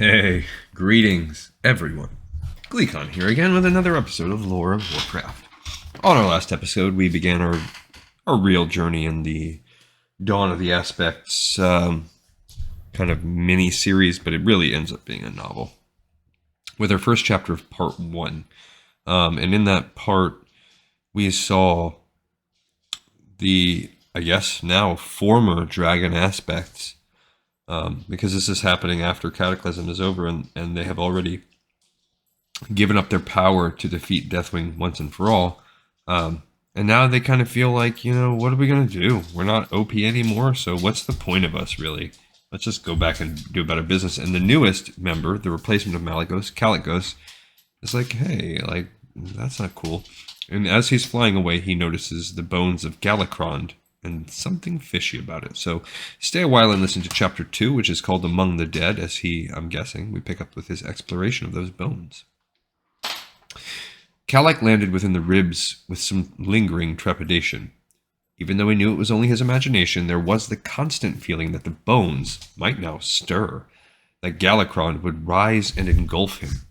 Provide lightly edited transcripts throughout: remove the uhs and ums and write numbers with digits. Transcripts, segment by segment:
Hey, greetings, everyone. Gleekon here again with another episode of Lore of Warcraft. On our last episode, we began our real journey in the Dawn of the Aspects kind of mini series, but it really ends up being a novel. With our first chapter of part one. And in that part, we saw the, I guess, now former dragon aspects. Because this is happening after Cataclysm is over, and they have already given up their power to defeat Deathwing once and for all. And now they kind of feel like, what are we going to do? We're not OP anymore, so what's the point of us, really? Let's just go back and do better business. And the newest member, the replacement of Malygos, Calicos, is like, hey, that's not cool. And as he's flying away, he notices the bones of Galakrond and something fishy about it. So stay a while and listen to chapter 2, which is called Among the Dead, as I'm guessing, we pick up with his exploration of those bones. Kalak landed within the ribs with some lingering trepidation. Even though he knew it was only his imagination, there was the constant feeling that the bones might now stir, that Galakrond would rise and engulf him.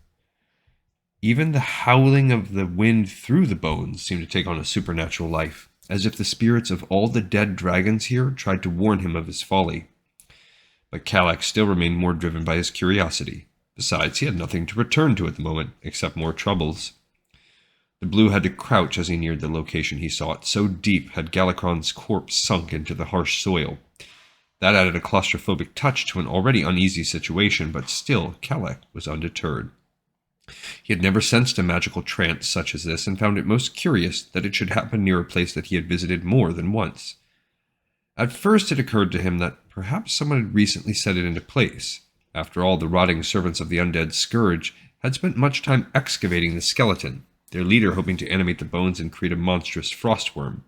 Even the howling of the wind through the bones seemed to take on a supernatural life, as if the spirits of all the dead dragons here tried to warn him of his folly. But Kalak still remained more driven by his curiosity. Besides, he had nothing to return to at the moment, except more troubles. The Blue had to crouch as he neared the location he sought. So deep had Galakrond's corpse sunk into the harsh soil. That added a claustrophobic touch to an already uneasy situation, but still Kalak was undeterred. He had never sensed a magical trance such as this, and found it most curious that it should happen near a place that he had visited more than once. At first it occurred to him that perhaps someone had recently set it into place. After all, the rotting servants of the undead Scourge had spent much time excavating the skeleton, their leader hoping to animate the bones and create a monstrous frostworm.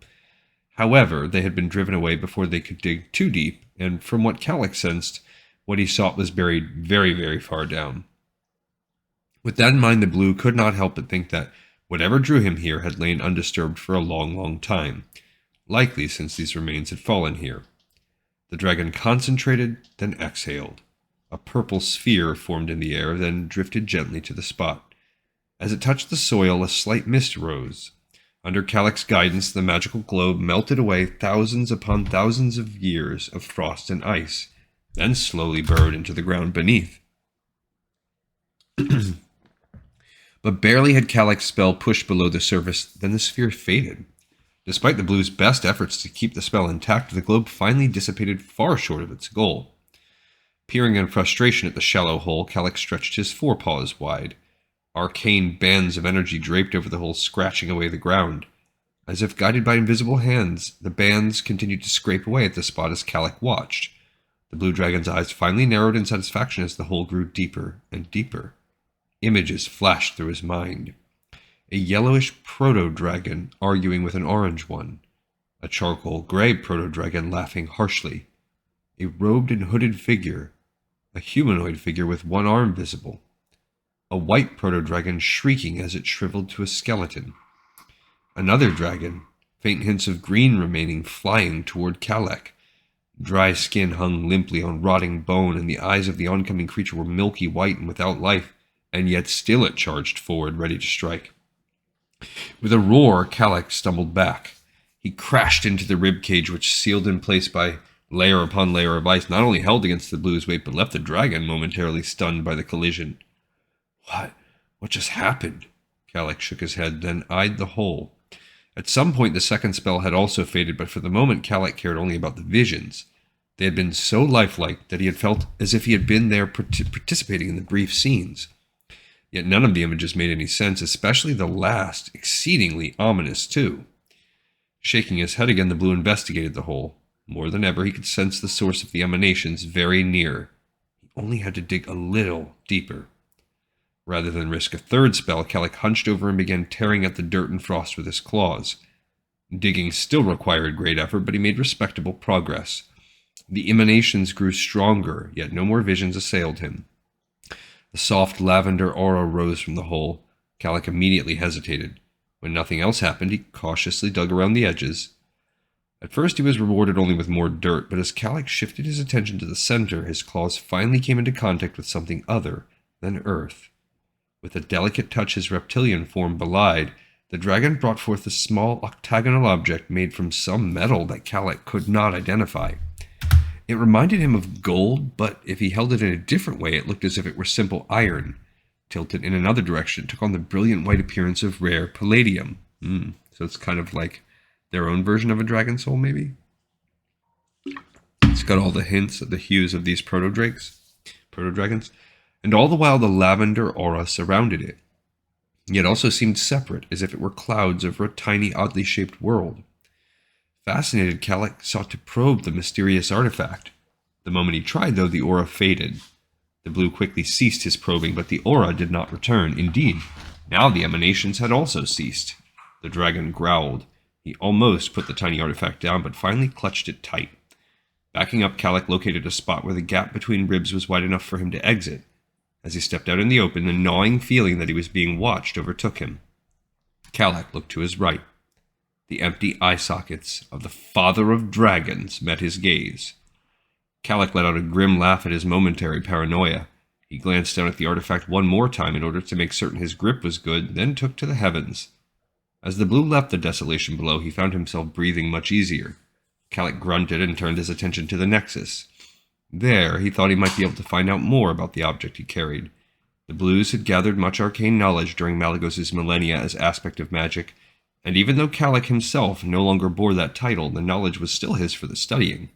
However, they had been driven away before they could dig too deep, and from what Kalak sensed, what he sought was buried very, very far down. With that in mind, the Blue could not help but think that whatever drew him here had lain undisturbed for a long, long time, likely since these remains had fallen here. The dragon concentrated, then exhaled. A purple sphere formed in the air, then drifted gently to the spot. As it touched the soil, a slight mist rose. Under Kalak's guidance, the magical globe melted away thousands upon thousands of years of frost and ice, then slowly burrowed into the ground beneath. But barely had Kalak's spell pushed below the surface than the sphere faded. Despite the Blue's best efforts to keep the spell intact, the globe finally dissipated far short of its goal. Peering in frustration at the shallow hole, Kalak stretched his forepaws wide. Arcane bands of energy draped over the hole, scratching away the ground. As if guided by invisible hands, the bands continued to scrape away at the spot as Kalak watched. The Blue Dragon's eyes finally narrowed in satisfaction as the hole grew deeper and deeper. Images flashed through his mind. A yellowish proto-dragon arguing with an orange one. A charcoal gray proto-dragon laughing harshly. A robed and hooded figure. A humanoid figure with one arm visible. A white proto-dragon shrieking as it shriveled to a skeleton. Another dragon, faint hints of green remaining, flying toward Kalak. Dry skin hung limply on rotting bone, and the eyes of the oncoming creature were milky white and without life. And yet still it charged forward, ready to strike. With a roar, Kalak stumbled back. He crashed into the ribcage, which, sealed in place by layer upon layer of ice, not only held against the Blue's weight, but left the dragon momentarily stunned by the collision. What just happened? Kalak shook his head, then eyed the hole. At some point the second spell had also faded, but for the moment Kalak cared only about the visions. They had been so lifelike that he had felt as if he had been there participating in the brief scenes. Yet none of the images made any sense, especially the last, exceedingly ominous too. Shaking his head again, the Blue investigated the hole. More than ever, he could sense the source of the emanations very near. He only had to dig a little deeper. Rather than risk a third spell, Kalak hunched over and began tearing at the dirt and frost with his claws. Digging still required great effort, but he made respectable progress. The emanations grew stronger, yet no more visions assailed him. A soft lavender aura rose from the hole. Kalak immediately hesitated. When nothing else happened, he cautiously dug around the edges. At first he was rewarded only with more dirt, but as Kalak shifted his attention to the center, his claws finally came into contact with something other than earth. With a delicate touch his reptilian form belied, the dragon brought forth a small octagonal object made from some metal that Kalak could not identify. It reminded him of gold, but if he held it in a different way, it looked as if it were simple iron. Tilted in another direction, it took on the brilliant white appearance of rare palladium. So it's kind of like their own version of a dragon soul, maybe? It's got all the hints of the hues of these proto-drakes, proto-dragons, and all the while the lavender aura surrounded it. Yet also seemed separate, as if it were clouds over a tiny, oddly shaped world. Fascinated, Kalak sought to probe the mysterious artifact. The moment he tried, though, the aura faded. The blue quickly ceased his probing, but the aura did not return. Indeed, now the emanations had also ceased. The dragon growled. He almost put the tiny artifact down, but finally clutched it tight. Backing up, Kalak located a spot where the gap between ribs was wide enough for him to exit. As he stepped out in the open, the gnawing feeling that he was being watched overtook him. Kalak looked to his right. The empty eye sockets of the father of dragons met his gaze. Kalak let out a grim laugh at his momentary paranoia. He glanced down at the artifact one more time in order to make certain his grip was good, then took to the heavens. As the blue left the desolation below, he found himself breathing much easier. Kalak grunted and turned his attention to the nexus. There, he thought he might be able to find out more about the object he carried. The blues had gathered much arcane knowledge during Malygos' millennia as aspect of magic, and even though Kalak himself no longer bore that title, the knowledge was still his for the studying.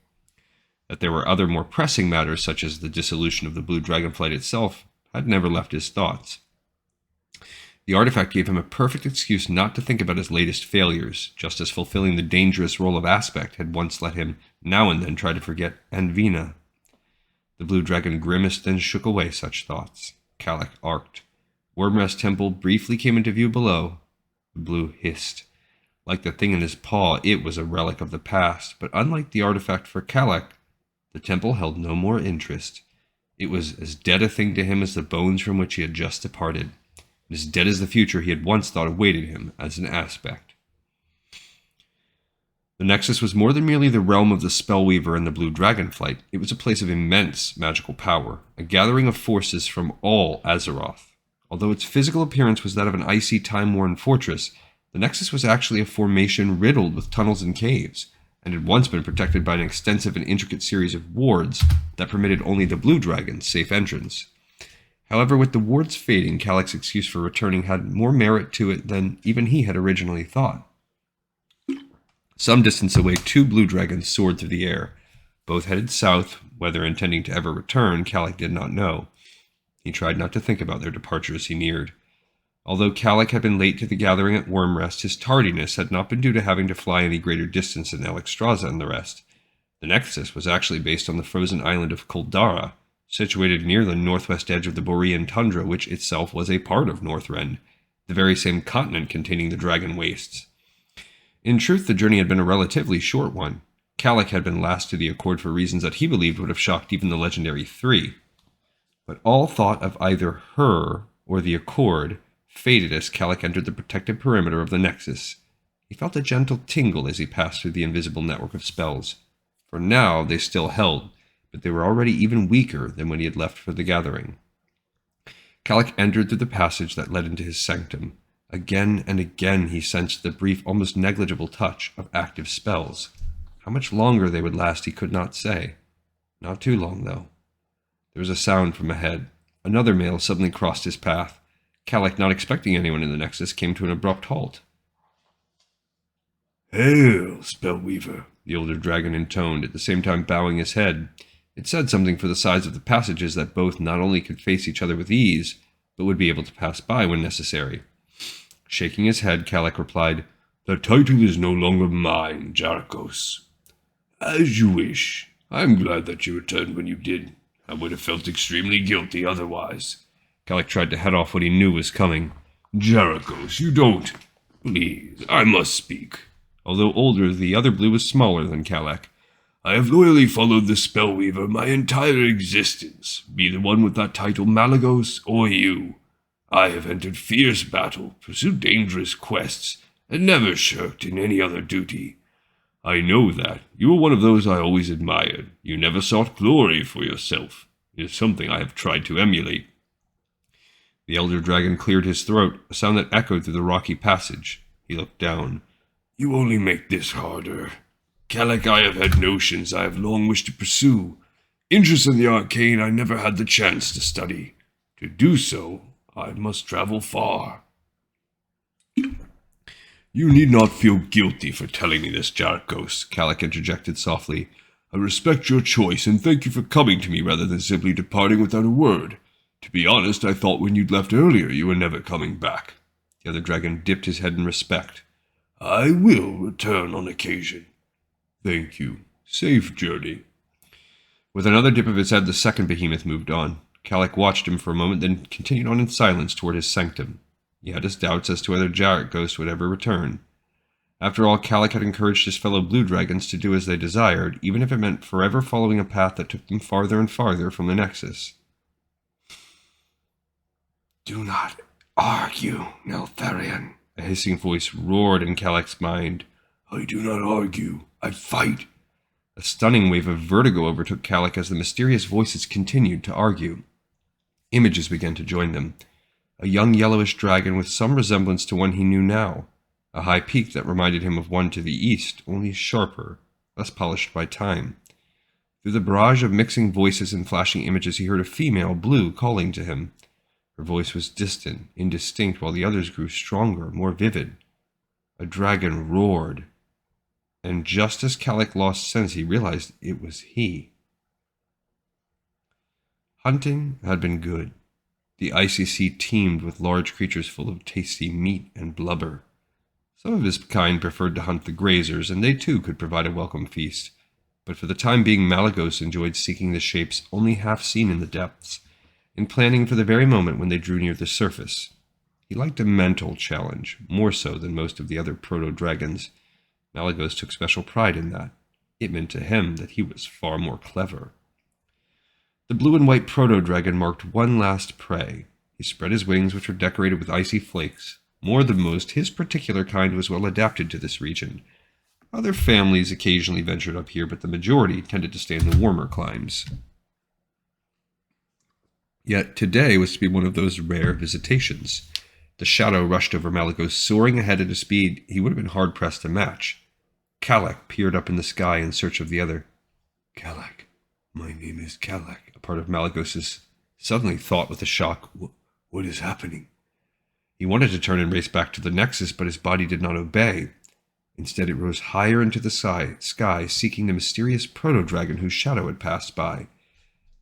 That there were other more pressing matters, such as the dissolution of the blue dragonflight itself, had never left his thoughts. The artifact gave him a perfect excuse not to think about his latest failures, just as fulfilling the dangerous role of aspect had once let him now and then try to forget Anvina. The blue dragon grimaced and shook away such thoughts. Kalak arced. Wormrest Temple briefly came into view below. The blue hissed. Like the thing in his paw, it was a relic of the past, but unlike the artifact for Kalak, the temple held no more interest. It was as dead a thing to him as the bones from which he had just departed, and as dead as the future he had once thought awaited him as an aspect. The Nexus was more than merely the realm of the Spellweaver and the Blue Dragonflight. It was a place of immense magical power, a gathering of forces from all Azeroth. Although its physical appearance was that of an icy, time-worn fortress, the Nexus was actually a formation riddled with tunnels and caves, and had once been protected by an extensive and intricate series of wards that permitted only the Blue Dragons safe entrance. However, with the wards fading, Kalak's excuse for returning had more merit to it than even he had originally thought. Some distance away, two blue dragons soared through the air. Both headed south, whether intending to ever return, Kalak did not know. He tried not to think about their departure as he neared. Although Kalak had been late to the gathering at Wormrest, his tardiness had not been due to having to fly any greater distance than Alexstrasza and the rest. The Nexus was actually based on the frozen island of Koldara, situated near the northwest edge of the Borean tundra, which itself was a part of Northrend, the very same continent containing the Dragon Wastes. In truth, the journey had been a relatively short one. Kalak had been last to the Accord for reasons that he believed would have shocked even the legendary Three. But all thought of either her or the Accord faded as Kalak entered the protected perimeter of the Nexus. He felt a gentle tingle as he passed through the invisible network of spells. For now, they still held, but they were already even weaker than when he had left for the gathering. Kalak entered through the passage that led into his sanctum. Again and again he sensed the brief, almost negligible touch of active spells. How much longer they would last he could not say. Not too long, though. There was a sound from ahead. Another male suddenly crossed his path. Kalak, not expecting anyone in the Nexus, came to an abrupt halt. "Hail, Spellweaver," the older dragon intoned, at the same time bowing his head. It said something for the size of the passages that both not only could face each other with ease, but would be able to pass by when necessary. Shaking his head, Kalak replied, "The title is no longer mine, Jarakos. As you wish. I am glad that you returned when you did. I would have felt extremely guilty otherwise." Kalak tried to head off what he knew was coming. "Jarakos, you don't. Please, I must speak." Although older, the other blue was smaller than Kalak. "I have loyally followed the Spellweaver my entire existence, be the one with that title Malygos or you. I have entered fierce battle, pursued dangerous quests, and never shirked in any other duty. I know that. You were one of those I always admired. You never sought glory for yourself. It is something I have tried to emulate. The elder dragon cleared his throat, a sound that echoed through the rocky passage. He looked down. You only make this harder. Kalak, I have had notions I have long wished to pursue. Interest in the arcane I never had the chance to study. To do so, I must travel far. You need not feel guilty for telling me this, Jarakos, Kalak interjected softly. I respect your choice and thank you for coming to me rather than simply departing without a word. To be honest, I thought when you'd left earlier you were never coming back. The other dragon dipped his head in respect. I will return on occasion. Thank you. Safe journey. With another dip of his head, the second behemoth moved on. Kalak watched him for a moment, then continued on in silence toward his sanctum. He had his doubts as to whether Jarakos would ever return. After all, Kalak had encouraged his fellow blue dragons to do as they desired, even if it meant forever following a path that took them farther and farther from the Nexus. Do not argue, Neltharion. A hissing voice roared in Kalak's mind. I do not argue. I fight. A stunning wave of vertigo overtook Kalak as the mysterious voices continued to argue. Images began to join them. A young yellowish dragon with some resemblance to one he knew now. A high peak that reminded him of one to the east, only sharper, less polished by time. Through the barrage of mixing voices and flashing images he heard a female, blue, calling to him. Her voice was distant, indistinct, while the others grew stronger, more vivid. A dragon roared. And just as Kalak lost sense, he realized it was he. Hunting had been good. The icy sea teemed with large creatures full of tasty meat and blubber. Some of his kind preferred to hunt the grazers, and they too could provide a welcome feast. But for the time being, Malygos enjoyed seeking the shapes only half seen in the depths, and planning for the very moment when they drew near the surface. He liked a mental challenge, more so than most of the other proto-dragons. Malygos took special pride in that. It meant to him that he was far more clever. The blue and white proto-dragon marked one last prey. He spread his wings, which were decorated with icy flakes. More than most, his particular kind was well adapted to this region. Other families occasionally ventured up here, but the majority tended to stay in the warmer climes. Yet today was to be one of those rare visitations. The shadow rushed over Malygos, soaring ahead at a speed he would have been hard-pressed to match. Kalak peered up in the sky in search of the other. Kalak. My name is Kalak. A part of Malygos suddenly thought with a shock. What is happening? He wanted to turn and race back to the Nexus, but his body did not obey. Instead, it rose higher into the sky, seeking the mysterious proto-dragon whose shadow had passed by.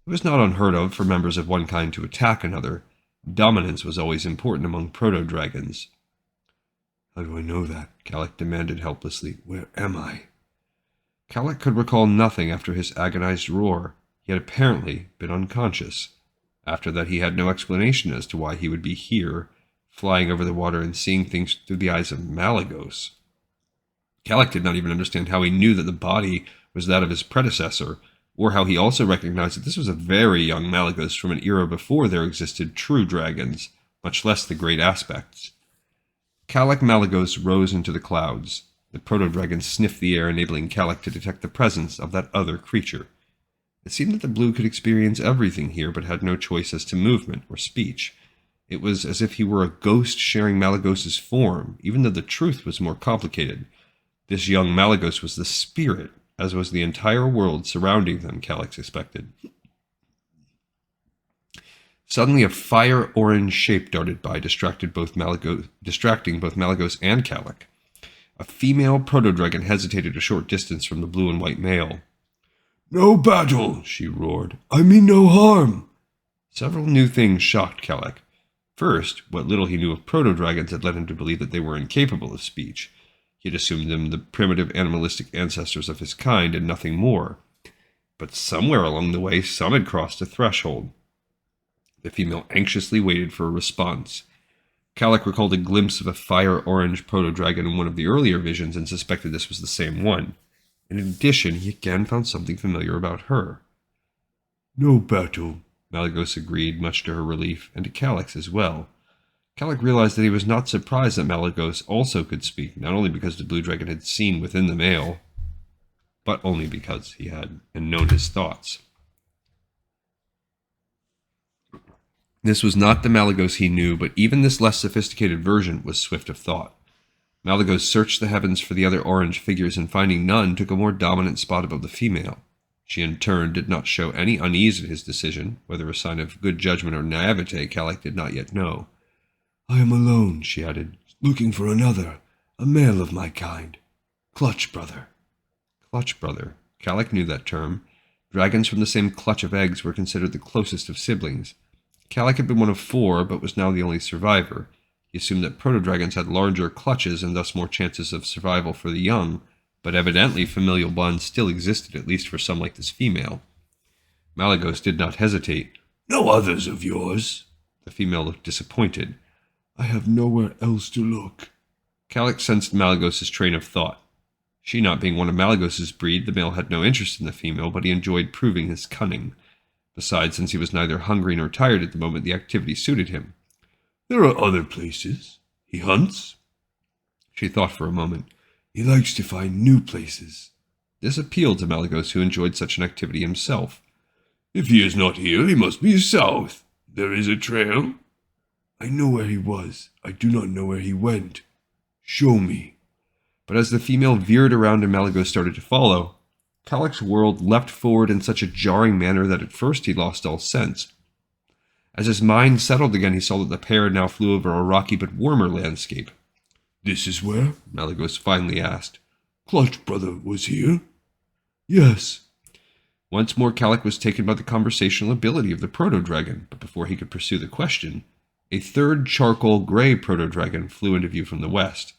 It was not unheard of for members of one kind to attack another. Dominance was always important among proto-dragons. How do I know that? Kalak demanded helplessly. Where am I? Kalak could recall nothing after his agonized roar. He had apparently been unconscious. After that, he had no explanation as to why he would be here, flying over the water and seeing things through the eyes of Malygos. Kalak did not even understand how he knew that the body was that of his predecessor, or how he also recognized that this was a very young Malygos from an era before there existed true dragons, much less the great aspects. Kalak Malygos rose into the clouds. The proto-dragon sniffed the air, enabling Kalak to detect the presence of that other creature. It seemed that the blue could experience everything here, but had no choice as to movement or speech. It was as if he were a ghost sharing Malygos' form, even though the truth was more complicated. This young Malygos was the spirit, as was the entire world surrounding them, Kalak suspected. Suddenly a fire-orange shape darted by, distracting both Malygos and Kalak. A female proto-dragon hesitated a short distance from the blue and white male. No battle, she roared. I mean no harm. Several new things shocked Kalak. First, what little he knew of proto-dragons had led him to believe that they were incapable of speech. He had assumed them the primitive animalistic ancestors of his kind and nothing more. But somewhere along the way, some had crossed a threshold. The female anxiously waited for a response. Kalak recalled a glimpse of a fire-orange proto-dragon in one of the earlier visions and suspected this was the same one. In addition, he again found something familiar about her. No battle, Malygos agreed, much to her relief, and to Kalak's as well. Kalak realized that he was not surprised that Malygos also could speak, not only because the blue dragon had seen within the male. but only because he had and known his thoughts. This was not the Malygos he knew, but even this less sophisticated version was swift of thought. Malygos searched the heavens for the other orange figures, and finding none, took a more dominant spot above the female. She in turn did not show any unease at his decision, whether a sign of good judgment or naivete Calic did not yet know. I am alone, she added, looking for another, a male of my kind. Clutch brother. Clutch brother. Calic knew that term. Dragons from the same clutch of eggs were considered the closest of siblings. Calic had been one of 4, but was now the only survivor. He assumed that proto-dragons had larger clutches and thus more chances of survival for the young, but evidently familial bonds still existed, at least for some like this female. Malygos did not hesitate. No others of yours? The female looked disappointed. I have nowhere else to look. Calic sensed Malygos' train of thought. She not being one of Malygos' breed, the male had no interest in the female, but he enjoyed proving his cunning. Besides, since he was neither hungry nor tired at the moment, the activity suited him. There are other places. He hunts. She thought for a moment. He likes to find new places. This appealed to Malygos, who enjoyed such an activity himself. If he is not here, he must be south. There is a trail. I know where he was. I do not know where he went. Show me. But as the female veered around and Malygos started to follow, Calic's world leapt forward in such a jarring manner that at first he lost all sense. As his mind settled again, he saw that the pair now flew over a rocky but warmer landscape. This is where? Malygos finally asked. Clutch brother was here? Yes. Once more Calic was taken by the conversational ability of the proto-dragon, but before he could pursue the question, a third charcoal gray proto-dragon flew into view from the west.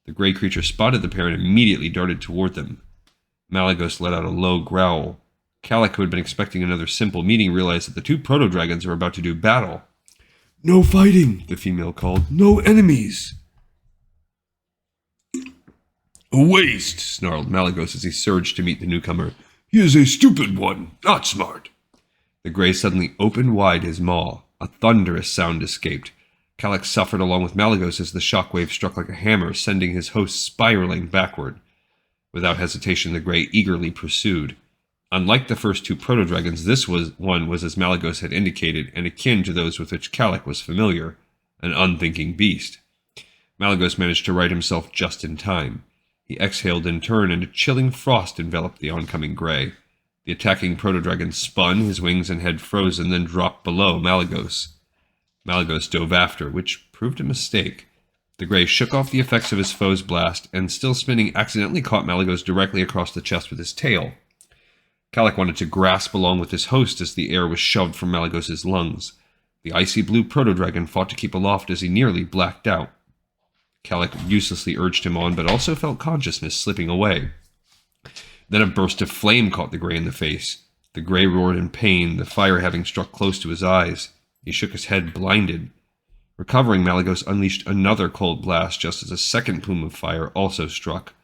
The gray creature spotted the pair and immediately darted toward them. Malygos let out a low growl. Calic, who had been expecting another simple meeting, realized that the 2 proto-dragons were about to do battle. No fighting, the female called. No enemies. A waste, snarled Malygos as he surged to meet the newcomer. He is a stupid one, not smart. The gray suddenly opened wide his maw. A thunderous sound escaped. Calic suffered along with Malygos as the shockwave struck like a hammer, sending his host spiraling backward. Without hesitation, the gray eagerly pursued. Unlike the first 2 proto-dragons, this one was, as Malygos had indicated, and akin to those with which Calic was familiar, an unthinking beast. Malygos managed to right himself just in time. He exhaled in turn, and a chilling frost enveloped the oncoming gray. The attacking proto-dragon spun, his wings and head frozen, then dropped below Malygos. Malygos dove after, which proved a mistake. The gray shook off the effects of his foe's blast, and still spinning, accidentally caught Malygos directly across the chest with his tail. Calic wanted to grasp along with his host as the air was shoved from Malygos' lungs. The icy blue proto-dragon fought to keep aloft as he nearly blacked out. Calic uselessly urged him on, but also felt consciousness slipping away. Then a burst of flame caught the gray in the face. The gray roared in pain, the fire having struck close to his eyes. He shook his head, blinded. Recovering, Malygos unleashed another cold blast just as a second plume of fire also struck.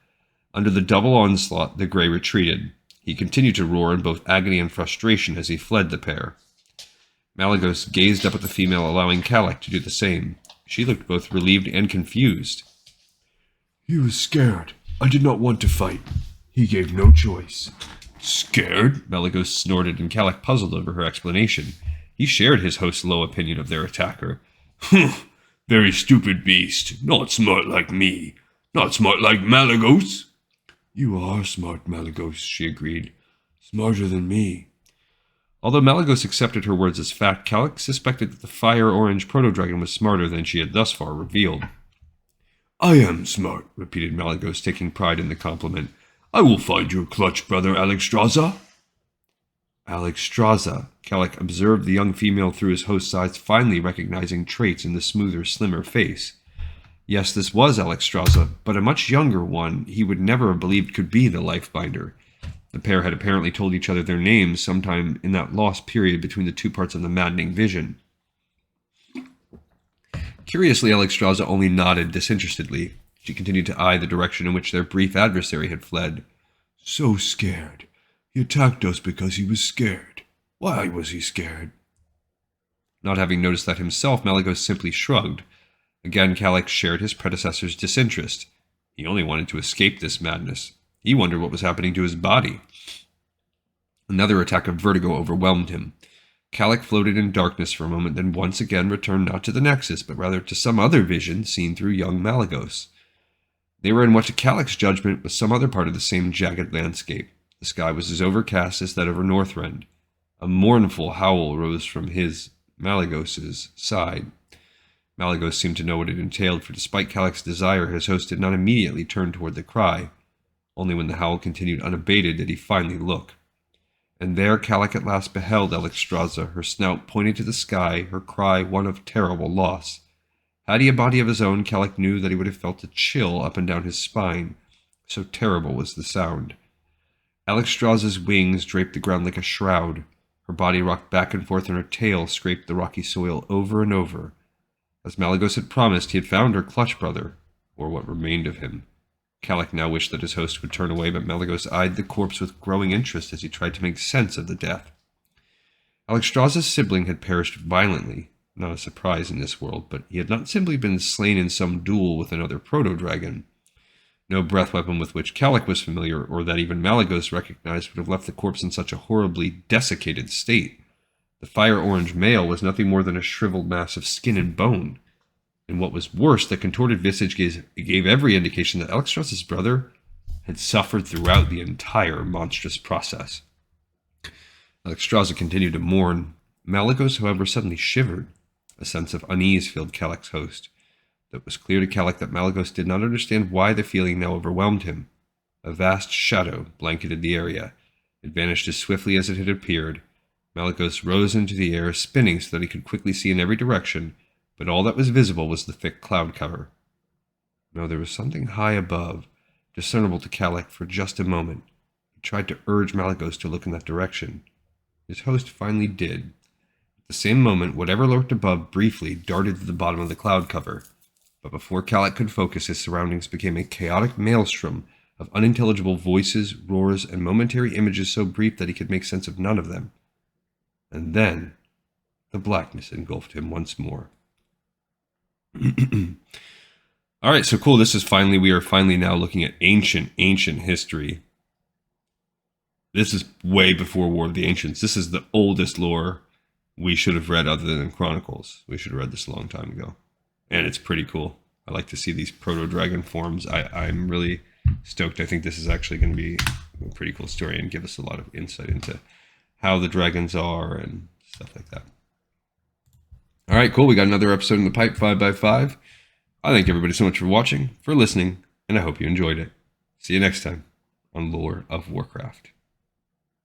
Under the double onslaught, the gray retreated. He continued to roar in both agony and frustration as he fled the pair. Malygos gazed up at the female, allowing Calic to do the same. She looked both relieved and confused. He was scared. I did not want to fight. He gave no choice. Scared? Malygos snorted, and Calic puzzled over her explanation. He shared his host's low opinion of their attacker. Humph! Very stupid beast. Not smart like me. Not smart like Malygos. You are smart, Malygos, she agreed. Smarter than me. Although Malygos accepted her words as fact, Calic suspected that the fire-orange proto-dragon was smarter than she had thus far revealed. I am smart, repeated Malygos, taking pride in the compliment. I will find your clutch brother, Alexstrasza. Alexstrasza. Calic observed the young female through his host's eyes, finally recognizing traits in the smoother, slimmer face. Yes, this was Alexstrasza, but a much younger one he would never have believed could be the Lifebinder. The pair had apparently told each other their names sometime in that lost period between the 2 parts of the maddening vision. Curiously, Alexstrasza only nodded disinterestedly. She continued to eye the direction in which their brief adversary had fled. So scared. He attacked us because he was scared. Why was he scared? Not having noticed that himself, Malygos simply shrugged. Again, Calic shared his predecessor's disinterest. He only wanted to escape this madness. He wondered what was happening to his body. Another attack of vertigo overwhelmed him. Kalik floated in darkness for a moment, then once again returned not to the Nexus, but rather to some other vision seen through young Malygos. They were in what to Kalik's judgment was some other part of the same jagged landscape. The sky was as overcast as that over Northrend. A mournful howl rose from his, Malygos' side. Malygos seemed to know what it entailed, for despite Kalik's desire, his host did not immediately turn toward the cry. Only when the howl continued unabated did he finally look. And there Kalik at last beheld Alexstrasza, her snout pointing to the sky, her cry one of terrible loss. Had he a body of his own, Kalik knew that he would have felt a chill up and down his spine, so terrible was the sound. Alexstrasza's wings draped the ground like a shroud. Her body rocked back and forth, and her tail scraped the rocky soil over and over. As Malygos had promised, he had found her clutch brother, or what remained of him. Kalik now wished that his host would turn away, but Malygos eyed the corpse with growing interest as he tried to make sense of the death. Alexstrasza's sibling had perished violently, not a surprise in this world, but he had not simply been slain in some duel with another proto-dragon. No breath weapon with which Kalik was familiar, or that even Malygos recognized, would have left the corpse in such a horribly desiccated state. The fire-orange male was nothing more than a shriveled mass of skin and bone. And what was worse, the contorted visage gave every indication that Alexstrasza's brother had suffered throughout the entire monstrous process. Alexstrasza continued to mourn. Malygos, however, suddenly shivered. A sense of unease filled Kalik's host. It was clear to Kalik that Malygos did not understand why the feeling now overwhelmed him. A vast shadow blanketed the area. It vanished as swiftly as it had appeared. Malygos rose into the air, spinning so that he could quickly see in every direction, but all that was visible was the thick cloud cover. No, there was something high above, discernible to Kalik for just a moment. He tried to urge Malygos to look in that direction. His host finally did. At the same moment, whatever lurked above briefly darted to the bottom of the cloud cover. But before Kalik could focus, his surroundings became a chaotic maelstrom of unintelligible voices, roars, and momentary images so brief that he could make sense of none of them. And then, the blackness engulfed him once more. All right, so cool. We are finally now looking at ancient history. This is way before War of the Ancients. This is the oldest lore we should have read other than Chronicles. We should have read this a long time ago. And it's pretty cool. I like to see these proto-dragon forms. I'm really stoked. I think this is actually going to be a pretty cool story and give us a lot of insight into how the dragons are and stuff like that. All right, cool. We got another episode in the pipe, 5x5. I thank everybody so much for watching, for listening, and I hope you enjoyed it. See you next time on Lore of Warcraft.